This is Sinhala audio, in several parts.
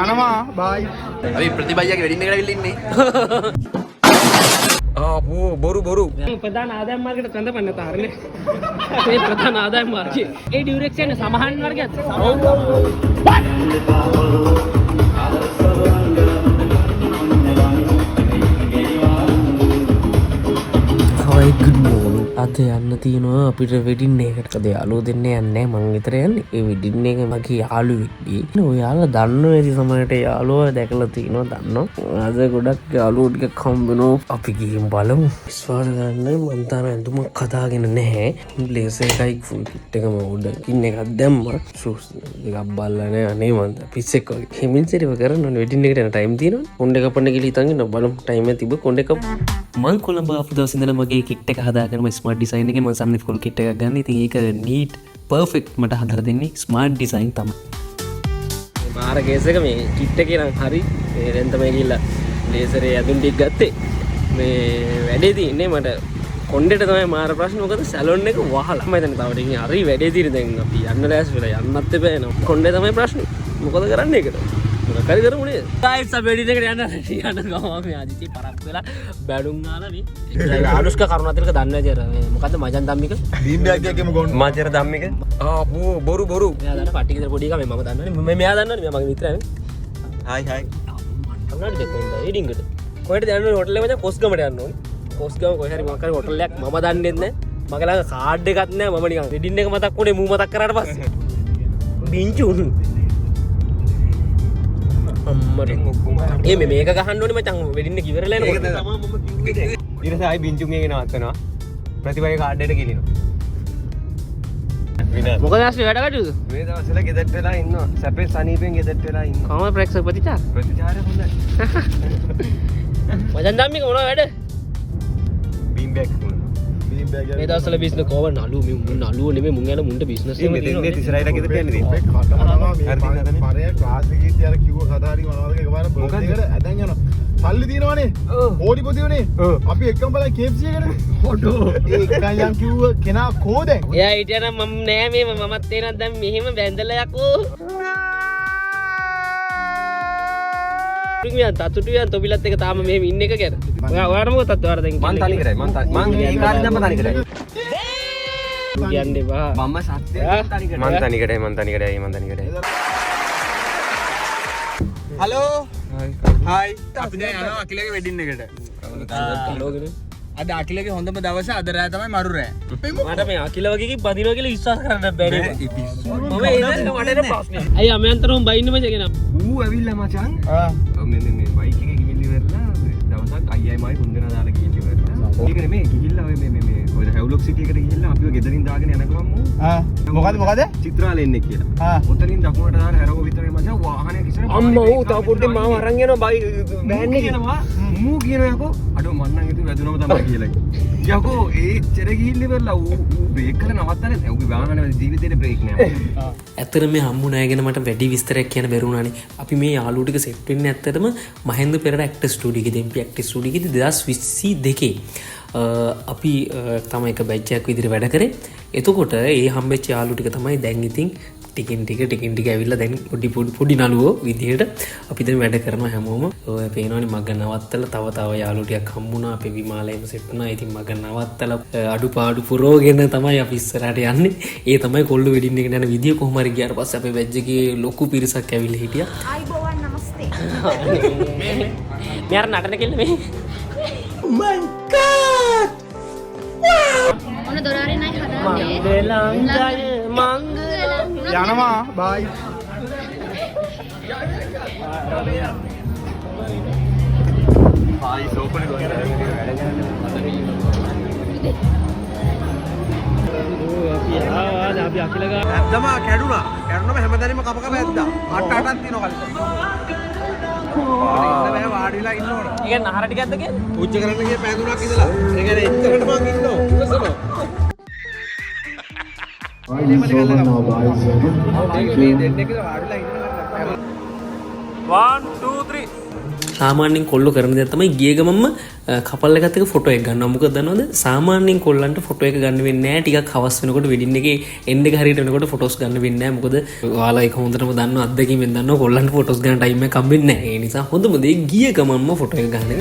යනවා බයි. අපි ප්‍රතිබයියාගේ වෙඩින් එකට ඇවිල්ලා ඉන්නේ. බොරු ප්‍රධාන ආදායම් මාර්ගයට කඳපන්න තාරනේ. මේ ප්‍රධාන ආදායම් මාර්ගය. ඒ ඩියුරෙක්ස් යන සමහන් වර්ගයත්. හයි ගුඩ් මෝර්නිං. අද යන්න තියෙනවා අපිට වෙඩින් එකකට. යාළුවෝ දෙන්නේ යන්නේ මං විතර යන්නේ. ඒ වෙඩින් එක මගේ යාළුවෙක්ගේ. ඔයාලා දන්නවා ඇති සමහරට යාළුවා දැකලා තියෙනවා දන්නවා. අද ගොඩක් යාළුවෝ ටිකක් හම්බ වෙනවා. අපි ගිහින් බලමු. විශ්වාස කරන්න මං තාම ඇඳුමක් හදාගෙන නැහැ. බ්ලේසර් එකයි ෆුල් කිට් එකම උඩකින් එකක් දැම්මා. ෂූස් දෙකක් බල්ලානේ අනේ මන්ද පිස්සෙක් වගේ. හිමින්සරිව කරන්න ඕනේ වෙඩින් එකට යන ටයිම් තියෙනවා. කොණ්ඩේ කපන්න කියලා හිතන් ඉන්න බලමු ටයිම් එක තිබ්බ කොණ්ඩේ කප. මං කොළඹ ආපු දවස් ඉඳලා මගේ කිට් එක හදාගෙන ස්මාර්ට් ඩිසයින් එකේ මම සම්නි ෆුල් කිට් එකක් ගන්න. ඉතින් ඒක නීට් පර්ෆෙක්ට් මට හදලා දෙන්නේ ස්මාර්ට් ඩිසයින් තමයි. මාර කේස් එක මේ කිට් එකේ නම් හරි. මේ දැන් තමයි ගිහලා ලේසරේ ඇඳුම් ටික ගත්තේ. මේ වැඩේ තියෙන්නේ මට කොණ්ඩේට තමයි මාර ප්‍රශ්න. මොකද සැලොන් එක වහලා. මම දැන් තව ටිකකින් හරි වැඩේ තියෙන දැන් අපි යන්න ලෑස්ති වෙලා යන්නත් එපා නෝ. කොණ්ඩේ තමයි ප්‍රශ්නේ. මොකද කරන්නේ ඒකට? මොකද කරමු නේද? ගයිස් අපි වෙඩින් එකට යන්න ගමන් මේ ආදිත්‍ය පරක් වෙලා බැඩුම් ගාලා නේ. ආනුෂ්කා කරුණාතිලක දන්නේ නැති අර මොකද්ද මචන් ධම්මික? බීම් බෑග් එකේම ගොන්න. මාචර ධම්මික. බොරු. මෙයා දන්න පට්ටි ගෙදර පොඩි එකා මම දන්නවනේ. මෙයා දන්නවනේ මෙයා මගේ මිත්‍රානේ. හයි. අන්නඩ දෙකෙන්ද ඊඩින්ගට. කොහෙද යන්නේ හොටල් එක මචං කොස්ගමට යන්න ඕනේ. කොස්ගම කොහේ හරි මොකක් හරි හොටල් එකක් මම දන්නේ නැහැ. මගේ ළඟ කාඩ් එකක් නැහැ. මම නිකන් වෙඩින් එක මතක් වුණේ මූ මතක් කරාට පස්සේ. බින්චුන්. අම්මට මේක ගහන්න ඕනේ මචං වෙඩින් එක ඉවරලා එනකොට ඊට පස්සේ ආයි බින්චුන් එකේ නවත්තනවා. ප්‍රතිබයි කාඩ් එකට ගිලිනවා. මොකද ඇස් වැඩ කටයුතු මේ දවස්වල ගෙදරට වෙලා ඉන්නවා. සැපේ සනීපෙන් ගෙදරට වෙලා ඉන්නවා. කොහොමද ප්‍රේක්ෂක ප්‍රතිචාර ප්‍රතිචාරය හොඳයි. මචං ධම්මික මොනවද වැඩ බීම් බෑග් කොන. බීම් බෑග් මේ දවස්වල බිස්නස් කොහොම නළුව මේ නළුව නෙමෙයි මුන් යන මුන්ට බිස්නස් එක මේ දෙන්නේ තිසරයිලා ගෙදරට යන්නේ එකක් කටනවා මේ පරේ ක්ලාස් එකේ ඉතින් අර කිව්ව කතා හරි මොනවද එකපාර බර්ත්ඩේ එකට ඇදන් යනවා. සල්ලි දිනවනේ. ඕඩි පොදියනේ. අපි එක්කම බලන් KFC එකට. හොඩෝ. ඒ එකයන් කිව්ව කෙනා කෝ දැන්? එයා හිටියා නම් මම නෑ මේ මමත් එනක් දැන් මෙහෙම බැඳලා යකෝ මියන් තතුටුයන් තොබිලත් එක තාම මෙහෙම ඉන්න එක ගැන ඔයාලා මොකද තත් ඔයාලා දැන් මං තනි කරයි මං ඒ කාලේ දැම්ම තනි කරයි කියන්නේ බා මම සත්‍ය තනි කරයි මං තනි කරයි හලෝ හයි අපි දැන් යනවා අකිලගේ වෙඩින් එකට අද අකිලගේ හොඳම දවස අද රෑ තමයි මරු රෑ මට මේ අකිල වගේ බදිනවා කියලා විශ්වාස කරන්න බැරි මම ඒකට මට එන ප්‍රශ්නේ අයියා අමයන්තරම් බයින්න මචං කෙනා ඌ ඇවිල්ලා මචං මේ බයික් එකේ ගිහින් ඉවරලා දවසක් අයියයි මයි තුන්දෙනා දාලා ගිහින් ඉවරලා ඒක නෙමෙයි ගිහිල්ලා ඔය මේ කොහෙද හැව්ලොක් සිටි එකට ගිහිල්ලා අපිව ගෙදරින් දාගෙන යන ගමන් මොකද චිත්‍රාලේ එන්නේ කියලා ඔතනින් දකුණට දාන හැරව විතරේ මචං වාහනයක් ඉස්සර අම්මා ඌ තව පොඩ්ඩක් මාව අරන් යනවා බයි බෑන් එකේ කියනවා මූ කියනවා යකෝ අඩෝ මන්නම් ඉතින් වැදුනම තමයි කියලා යකෝ ඒ චර ගිහින් ඉවරලා ඌ බ්‍රේක් කරලා නවත්තන්නේ නැහැ ඌගේ වාහනේ ජීවිතේට බ්‍රේක් නෑ ඇත්තට මේ හම්බු නැහැ ගැන මට වැඩි විස්තරයක් කියන්න බැරි වුණානේ. අපි මේ යාළුවෝ ටික සෙට් වෙන්නේ ඇත්තටම මහෙන්ද්‍ර පෙරේරා ඇක්ටර් ස්ටුඩියෝ එකේ දෙම්පි ඇක්ටර් ස්ටුඩියෝ එකේ 2022 අපි තමයි එක බැච් එකක් විදිහට වැඩ කරේ. එතකොට ඒ හම්බෙච්ච යාළුවෝ ටික තමයි දැන් ඉතින් ටිකින් ටික ඇවිල්ලා දැන් පොඩි නළුවෝ විදිහට අපි දැන් වැඩ කරනවා හැමෝම. ඔය පේනවනේ මග නවත්තලා තව යාළුවෝ ටිකක් හම්බුණා. අපේ විමාලයේම සෙට් වුණා. ඉතින් මග නවත්තලා අඩුපාඩු පුරවගෙන තමයි අපි ඉස්සරහට යන්නේ. ඒ තමයි කොල්ල වෙඩින් එකට යන විදිය. කොහොම හරි ගියාට පස්සේ අපේ බැච් එකේ ලොකු පිරිසක් ඇවිල්ලා හිටියා. ආයිබෝවන් නමස්තේ. මෙයාර නටන කෙල්ල මේ ඔන්න දොරාරේ නයි හදාන්නේ. යනවා බයි. හායි සෝපනේ ගොඩක් අපි අකිල ගා ඇත්තම කැඩුනා හැමදාම කප ඇද්දා අටක් තියෙනවා කලින් වාඩිලා ඉන්න ඕන ඒක නහර ටිකක්ද කියන්නේ පුච්ච කරන්න ගිය පැය 3ක් ඉඳලා ඒ කියන්නේ එච්චරට මං ඉන්නවා ඉවසනවා මේ දෙන්නෙක් වාඩිලා ඉන්නවා 1 2 3 සාමාන්‍යයෙන් කොල්ලෝ කරන දේ තමයි ගිය ගමන්ම කපල් එකත් එක්ක ෆොටෝ එක ගන්නවා. මොකද දන්නවද? සාමාන්‍යයෙන් කොල්ලන්ට ෆොටෝ එක ගන්න වෙන්නේ නැහැ. ටිකක් හවස් වෙනකොට වෙඩින් එකේ එන්ඩ් එක හරියට වෙනකොට ෆොටෝස් ගන්න වෙන්නේ නැහැ. මොකද ඔයාලා ඒක හොඳටම දන්නවා, අත්දැකීමෙන් දන්නවා කොල්ලන්ට ෆොටෝස් ගන්න ටයිම් එකක් හම්බෙන්නේ නැහැ. ඒ නිසා හොඳම දේ ගිය ගමන්ම ෆොටෝ එක ගන්න එක.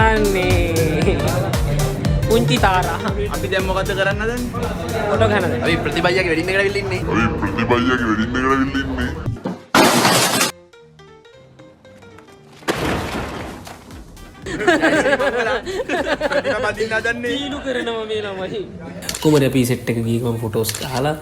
අනේ පුංචි තාරා අපි දැන් මොකද කරන්න හදන්නේ? ෆොටෝ ගන්නද? අපි ප්‍රතිබයියාගේ වෙඩින් එකට අවිල්ල ඉන්නේ. ප්‍රතිබදින්න හදන්නේ. දීලු කරනවා මේ ළමයි. කොහමද අපි සෙට් එක ගිහම ෆොටෝස් ගහලා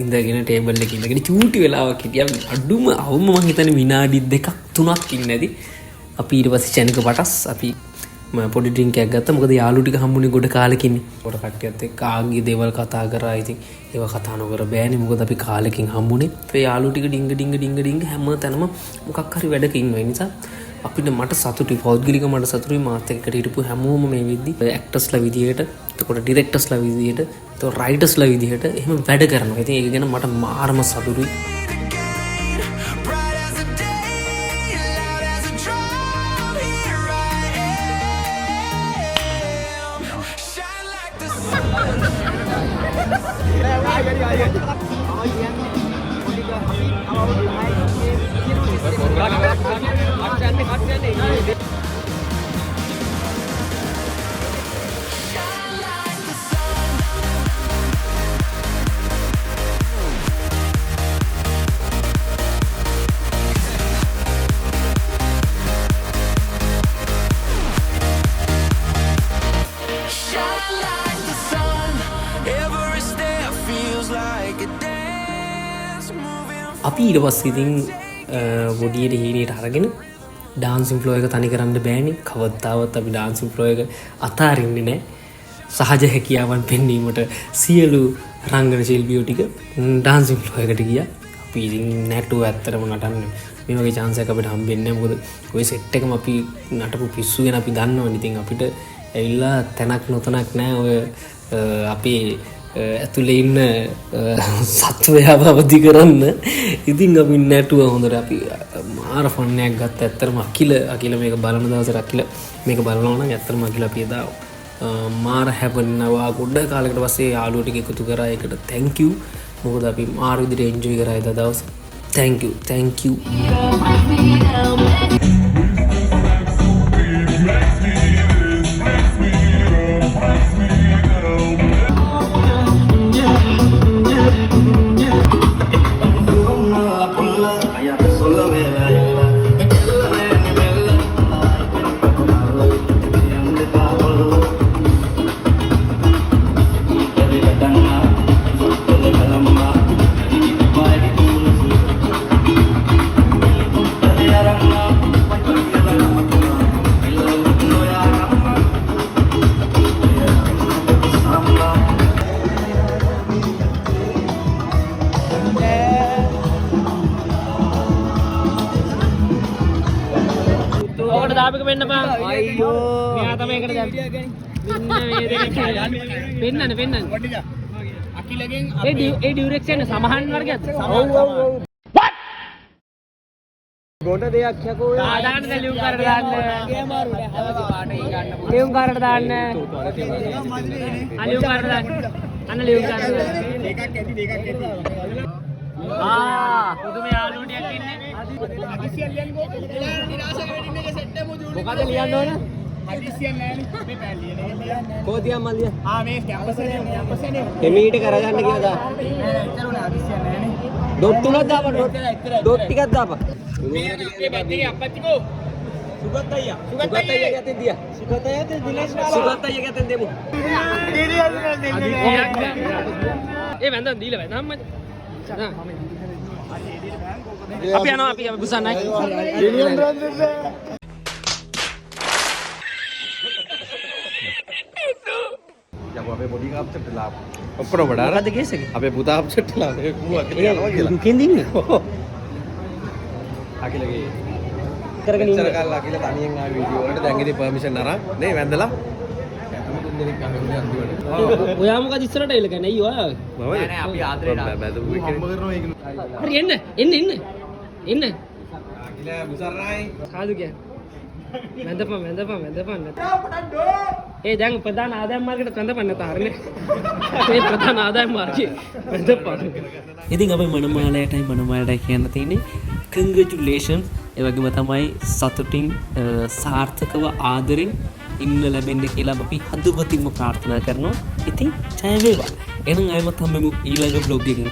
ඉඳගෙන ටේබල් එකේ ඉඳගෙන චූටි වෙලාවක් හිටියා. අඩුම අවම මං හිතන්නේ විනාඩි 2ක් 3ක් ඉන්නේ නැති. අපි ඊට පස්සේ චැනක පටස් අපි පොඩි ඩ්‍රින්ක් එකක් ගත්තා. මොකද යාළුවෝ ටික හම්බුනේ ගොඩ කාලෙකින්. පොඩ කට්ටියත් එක්ක ආගිය දේවල් කතා කරා. ඉතින් ඒවා කතා නොකර බෑනේ. මොකද අපි කාලෙකින් හම්බුනේ. ඒ යාළුවෝ ටික ඩිංග හැම තැනම මොකක් හරි වැඩක ඉන්නවා. ඒ නිසා අපිට මට සතුටුයි. පෞද්ගලිකව මට සතුටුයි. මාත් එක්කට හිටපු හැමෝම මේ වෙද්දි ඇක්ටර්ස්ලා විදියට, එතකොට ඩිරෙක්ටර්ස්ලා විදියට, එතකොට රයිටර්ස්ලා විදියට එහෙම වැඩ කරනවා. ඉතින් ඒක ගැන මට මාරම සතුටුයි. අපි ඊට පස්සේ ඉතින් බොඩියට හීනයට අරගෙන ඩාන්සින් ෆ්ලෝ එක තනි කරන්න බෑනේ. කවදාවත් අපි ඩාන්සින් ෆ්ලෝ එක අතාරින්නේ නැහැ. සහජ හැකියාවන් පෙන්වීමට සියලු රංගන ශිල්පියෝ ටික ඩාන්සින් ෆ්ලෝ එකට ගියා. අපි ඉතින් නැටුව ඇත්තටම නටන්න මේ වගේ chance එකක් අපිට හම්බෙන්නේ නැහැ. මොකද ওই සෙට් එකම අපි නටපු පිස්සු ගැන අපි දන්නවනේ. ඉතින් අපිට ඇවිල්ලා තැනක් නොතනක් නැහැ. ඔය අපේ ඇතුලේ ඉන්න සත්වයාව අවදි කරන්න. ඉතින් අපි නැටුව හොඳට අපි මාර ෆන් එකක් ගත්තා. ඇත්තටම අකිල මේක බලන දවසට අකිල මේක බලනවා නම් ඇත්තටම අකිල අපි එදා මාර හැපෙනවා. ගොඩ කාලයකට පස්සේ යාළුවෝ ටික එකතු කරා. ඒකට thank you. මොකද අපි මාර විදිහට enjoy කරා එදා දවස්. thank you. ඔකට දාපක වෙන්න බං. අයියෝ. මෙයා තමයි එකට දැම්මේ. මෙන්න මේ දෙක පෙන්නන්න. අකිලගෙන් ඒ ඩියුරෙක්ෂන් සමහන් වර්ගයක්ද? ඔව්. what? ගොඩ දෙයක් යකෝ. දාන්න ලියුම් කරට දාන්න. ගේ මාරුට හැමදාම පාට ඊ ගන්න පුළුවන්. ලියුම් කරට දාන්න. ලියුම් කරට දාන්න. අන්න ලියුම් කරට දාන්න. දෙකක් ඇති. පුදුම යාළුවෝ ටිකක් ඉන්නේ. හදිසියෙන් ලියන්නකෝ. නිරාශක වෙඩින් එකේ සෙට් එක මුදුනේ. මොකද ලියන්න ඕන? හදිසියෙන් නෑනේ. මේ පෑන් ලියන එක ලියන්න. කොහොදියා මල්ලිය? මේ කැම්පස් එකේ. එමීට කරගන්න කියලා දා. නෑ එච්චර උනේ හදිසියෙන් නෑනේ. ඩොට් තුනක් දාපන්. ඩොට් ටිකක් දාපන්. මේ පැත්තේ අප්පච්චිකෝ. සුගත් අයියා ගැතෙන් දියා. සුගත් අයියා දිනේෂ් නාලා. සුගත් අයියා ගැතෙන් දෙමු. ඒ වැන්දන් දීලා වැන්දන් අම්මද? අපි යනවා අපි බුසන්නයි. යකෝ අපේ පොඩි කාප්සෙට් ලා ඔක්කොම වඩා මොකද කේස් එක? අපේ පුතා අප්සෙට් ලා ඒක මූ අකිල යනවා කියලා. දුකෙන් දින්නේ. අකිලගේ කරගෙන ඉන්න. ඉස්සර කාලේ අකිල තනියෙන් ආව වීඩියෝ වලට දැන් ඉතින් පර්මිෂන් අරන් නේ වැන්දලා. තුන් දෙනෙක් ආවේ අන්තිමට. ඔයා මොකද ඉස්සරට එල ගන්නේ? අයියෝ ඔයා. නෑ අපි ආදරේට බැදු හම්බ කරනවා ඒක. හරි එන්න. සාදු කියන්න. වැඳපන්. ඒ දැන් ප්‍රධාන ආදායම් මාර්ගයට වැඳපන් නැතාරනේ. මේ ප්‍රධාන ආදායම් මාර්ගය වැඳපන්. ඉතින් අපි මනමාලයටයි මනමාලයටයි කියන්න තියෙන්නේ කංග්‍රැචුලේෂන්. ඒ වගේම තමයි සතුටින් සාර්ථකව ආදරෙන් ඉන්න ලැබෙන්න කියලා අපි හදවතින්ම ප්‍රාර්ථනා කරනවා. ඉතින් ජය වේවා. එහෙනම් අයමත් හම්බෙමු ඊළඟ බ්ලොග් එකකින්.